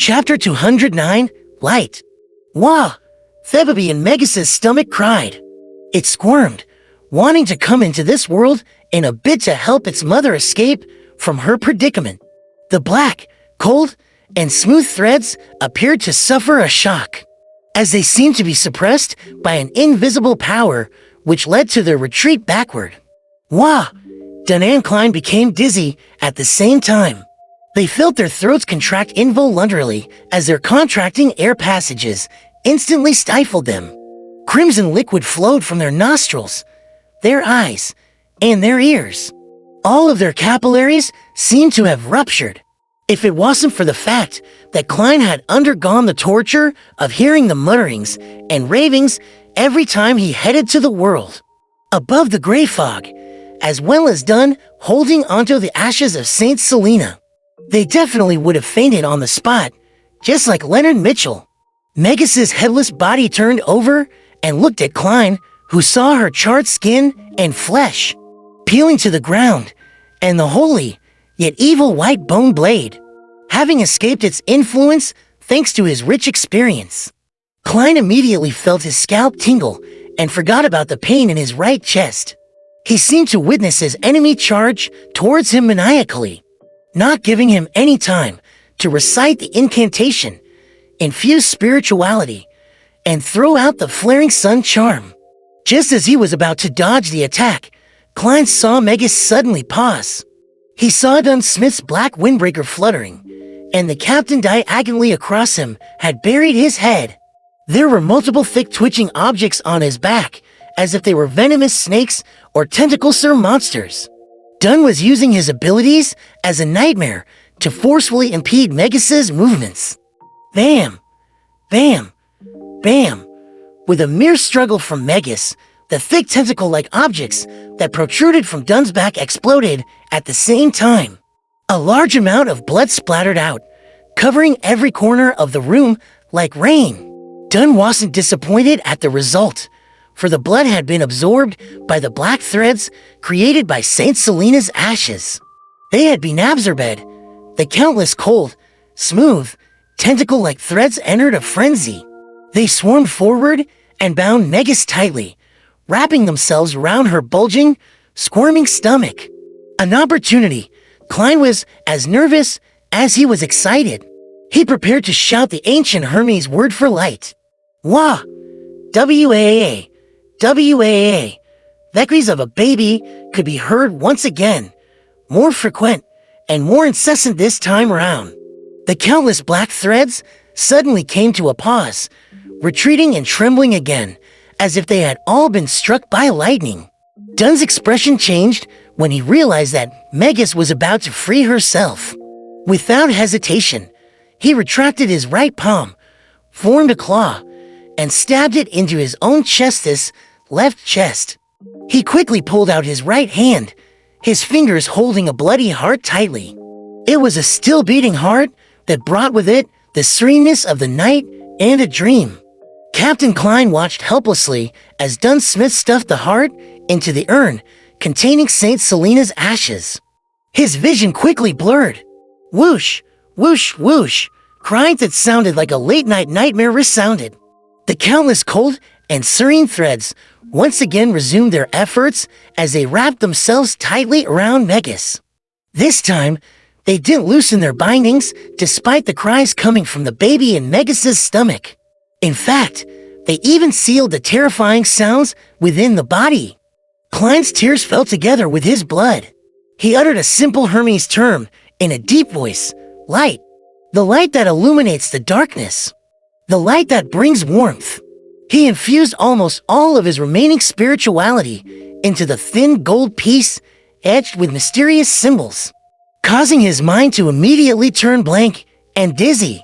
Chapter 209, Light. Wah! Thebaby in Megas's stomach cried. It squirmed, wanting to come into this world in a bid to help its mother escape from her predicament. The black, cold, and smooth threads appeared to suffer a shock, as they seemed to be suppressed by an invisible power which led to their retreat backward. Wah! Dun and Klein became dizzy at the same time. They felt their throats contract involuntarily as their contracting air passages instantly stifled them. Crimson liquid flowed from their nostrils, their eyes, and their ears. All of their capillaries seemed to have ruptured. If it wasn't for the fact that Klein had undergone the torture of hearing the mutterings and ravings every time he headed to the world. Above the gray fog, as well as Dunn holding onto the ashes of Saint Selena. They definitely would have fainted on the spot, just like Leonard Mitchell. Megas's headless body turned over and looked at Klein, who saw her charred skin and flesh peeling to the ground, and the holy, yet evil white bone blade, having escaped its influence thanks to his rich experience. Klein immediately felt his scalp tingle and forgot about the pain in his right chest. He seemed to witness his enemy charge towards him maniacally, not giving him any time to recite the incantation, infuse spirituality, and throw out the flaring sun charm. Just as he was about to dodge the attack, Klein saw Megas suddenly pause. He saw Dunn Smith's black windbreaker fluttering, and the captain diagonally across him had buried his head. There were multiple thick twitching objects on his back, as if they were venomous snakes or tentacle-sir monsters. Dunn was using his abilities as a nightmare to forcefully impede Megas's movements. Bam! Bam! Bam! With a mere struggle from Megas, the thick tentacle-like objects that protruded from Dunn's back exploded at the same time. A large amount of blood splattered out, covering every corner of the room like rain. Dunn wasn't disappointed at the result, for the blood had been absorbed by the black threads created by Saint Selena's ashes. They had been absorbed. The countless cold, smooth, tentacle-like threads entered a frenzy. They swarmed forward and bound Megas tightly, wrapping themselves around her bulging, squirming stomach. An opportunity. Klein was as nervous as he was excited. He prepared to shout the ancient Hermes word for light. Wah! W-A-A. W-A-A. The cries of a baby could be heard once again, more frequent and more incessant this time around. The countless black threads suddenly came to a pause, retreating and trembling again, as if they had all been struck by lightning. Dunn's expression changed when he realized that Megas was about to free herself. Without hesitation, he retracted his right palm, formed a claw, and stabbed it into his own chest's left chest. He quickly pulled out his right hand, his fingers holding a bloody heart tightly. It was a still-beating heart that brought with it the sereneness of the night and a dream. Captain Klein watched helplessly as Dunn Smith stuffed the heart into the urn containing Saint Selena's ashes. His vision quickly blurred. Whoosh, whoosh, whoosh, crying that sounded like a late-night nightmare resounded. The countless cold and serene threads once again resumed their efforts as they wrapped themselves tightly around Megas. This time, they didn't loosen their bindings despite the cries coming from the baby in Megas's stomach. In fact, they even sealed the terrifying sounds within the body. Klein's tears fell together with his blood. He uttered a simple Hermes term in a deep voice. Light. The light that illuminates the darkness. The light that brings warmth. He infused almost all of his remaining spirituality into the thin gold piece edged with mysterious symbols, causing his mind to immediately turn blank and dizzy.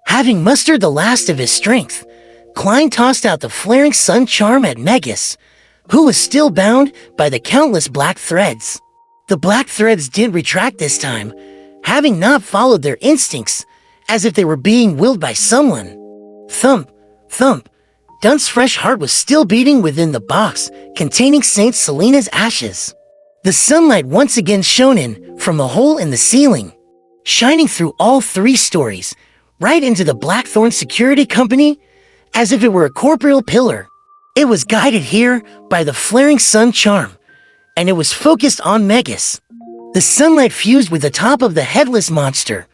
Having mustered the last of his strength, Klein tossed out the flaring sun charm at Megas, who was still bound by the countless black threads. The black threads didn't retract this time, having not followed their instincts, as if they were being willed by someone. Thump, thump. Dunn's fresh heart was still beating within the box containing Saint Selena's ashes. The sunlight once again shone in from a hole in the ceiling, shining through all 3 stories, right into the Blackthorn Security Company, as if it were a corporeal pillar. It was guided here by the flaring sun charm, and it was focused on Megas. The sunlight fused with the top of the headless monster,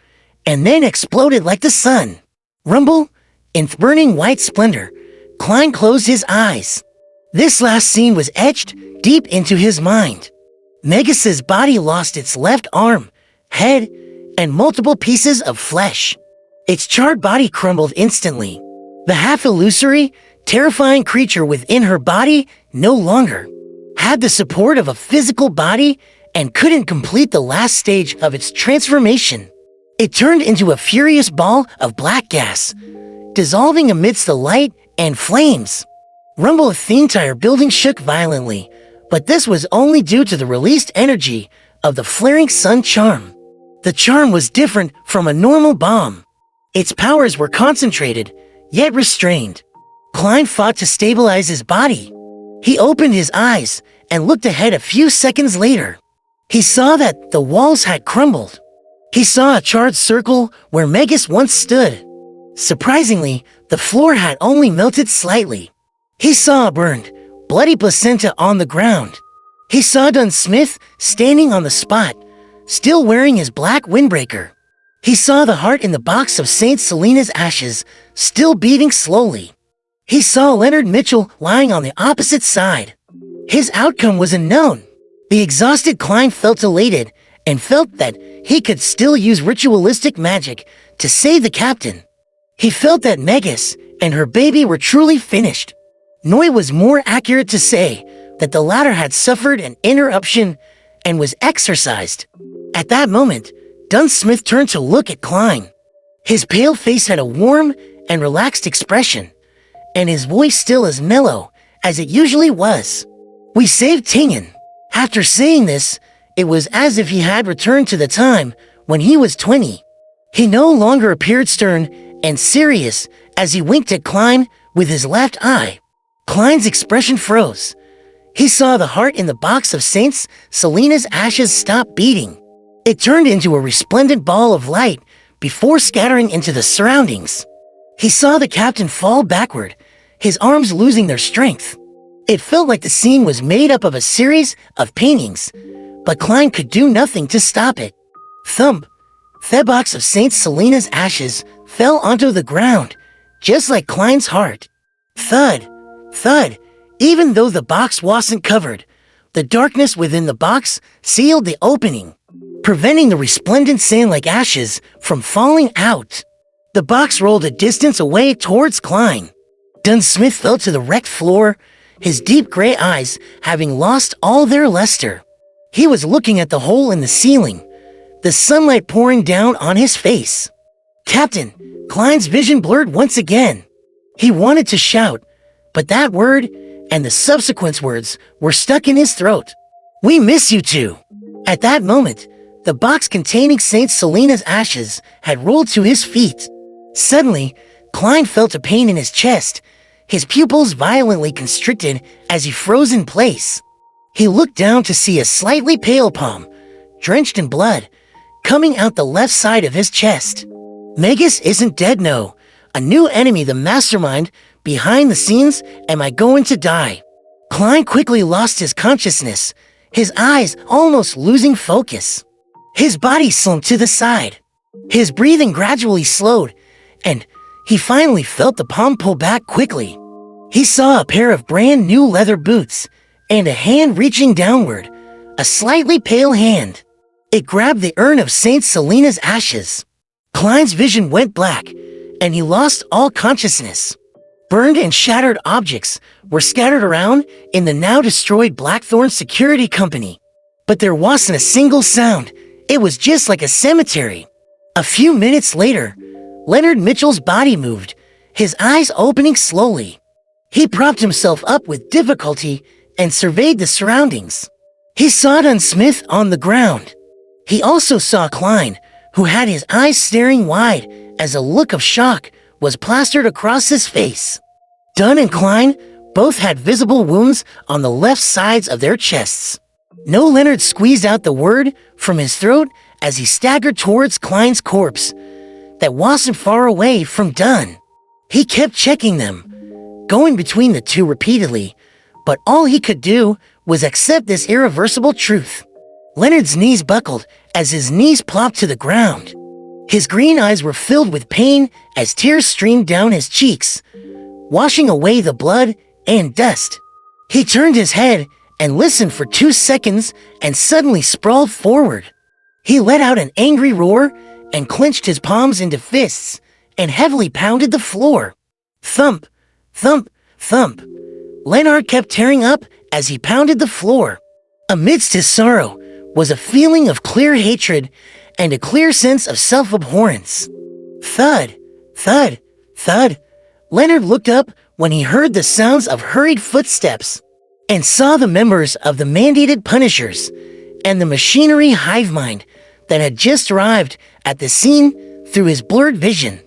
and then exploded like the sun. Rumble, in burning white splendor, Klein closed his eyes. This last scene was etched deep into his mind. Megas's body lost its left arm, head, and multiple pieces of flesh. Its charred body crumbled instantly. The half-illusory, terrifying creature within her body no longer had the support of a physical body and couldn't complete the last stage of its transformation. It turned into a furious ball of black gas, dissolving amidst the light and flames. Rumble of the entire building shook violently, but this was only due to the released energy of the flaring sun charm. The charm was different from a normal bomb. Its powers were concentrated, yet restrained. Klein fought to stabilize his body. He opened his eyes and looked ahead a few seconds later. He saw that the walls had crumbled. He saw a charred circle where Megas once stood. Surprisingly, the floor had only melted slightly. He saw a burned, bloody placenta on the ground. He saw Dunn Smith standing on the spot, still wearing his black windbreaker. He saw the heart in the box of Saint Selena's ashes, still beating slowly. He saw Leonard Mitchell lying on the opposite side. His outcome was unknown. The exhausted Klein felt elated and felt that he could still use ritualistic magic to save the captain. He felt that Megas and her baby were truly finished. Noi was more accurate to say that the latter had suffered an interruption and was exorcised. At that moment, Dunn Smith turned to look at Klein. His pale face had a warm and relaxed expression, and his voice still as mellow as it usually was. "We saved Tingen." After saying this, it was as if he had returned to the time when he was 20. He no longer appeared stern and serious as he winked at Klein with his left eye. Klein's expression froze. He saw the heart in the box of Saint Selena's ashes stop beating. It turned into a resplendent ball of light before scattering into the surroundings. He saw the captain fall backward, his arms losing their strength. It felt like the scene was made up of a series of paintings, but Klein could do nothing to stop it. Thump! The box of Saint Selena's ashes fell onto the ground, just like Klein's heart. Thud! Thud! Even though the box wasn't covered, the darkness within the box sealed the opening, preventing the resplendent sand-like ashes from falling out. The box rolled a distance away towards Klein. Dunn Smith fell to the wrecked floor, his deep gray eyes having lost all their luster. He was looking at the hole in the ceiling, the sunlight pouring down on his face. "Captain!" Klein's vision blurred once again. He wanted to shout, but that word and the subsequent words were stuck in his throat. "We miss you too." At that moment, the box containing Saint Selena's ashes had rolled to his feet. Suddenly, Klein felt a pain in his chest, his pupils violently constricted as he froze in place. He looked down to see a slightly pale palm, drenched in blood, coming out the left side of his chest. Megas isn't dead, no. A new enemy, the mastermind, behind the scenes. Am I going to die? Klein quickly lost his consciousness, his eyes almost losing focus. His body slumped to the side. His breathing gradually slowed, and he finally felt the palm pull back quickly. He saw a pair of brand new leather boots, and a hand reaching downward, a slightly pale hand. It grabbed the urn of Saint Selena's ashes. Klein's vision went black, and he lost all consciousness. Burned and shattered objects were scattered around in the now destroyed Blackthorn Security Company. But there wasn't a single sound. It was just like a cemetery. A few minutes later, Leonard Mitchell's body moved, his eyes opening slowly. He propped himself up with difficulty and surveyed the surroundings. He saw Dunn Smith on the ground. He also saw Klein, who had his eyes staring wide as a look of shock was plastered across his face. Dunn and Klein both had visible wounds on the left sides of their chests. No, Leonard squeezed out the word from his throat as he staggered towards Klein's corpse. that wasn't far away from done. He kept checking them, going between the two repeatedly, but all he could do was accept this irreversible truth. Leonard's knees buckled as his knees plopped to the ground. His green eyes were filled with pain as tears streamed down his cheeks, washing away the blood and dust. He turned his head and listened for 2 seconds and suddenly sprawled forward. He let out an angry roar and clenched his palms into fists and heavily pounded the floor. Thump, thump, thump. Leonard kept tearing up as he pounded the floor. Amidst his sorrow was a feeling of clear hatred and a clear sense of self-abhorrence. Thud, thud, thud. Leonard looked up when he heard the sounds of hurried footsteps and saw the members of the mandated punishers and the machinery hive mind that had just arrived at the scene through his blurred vision.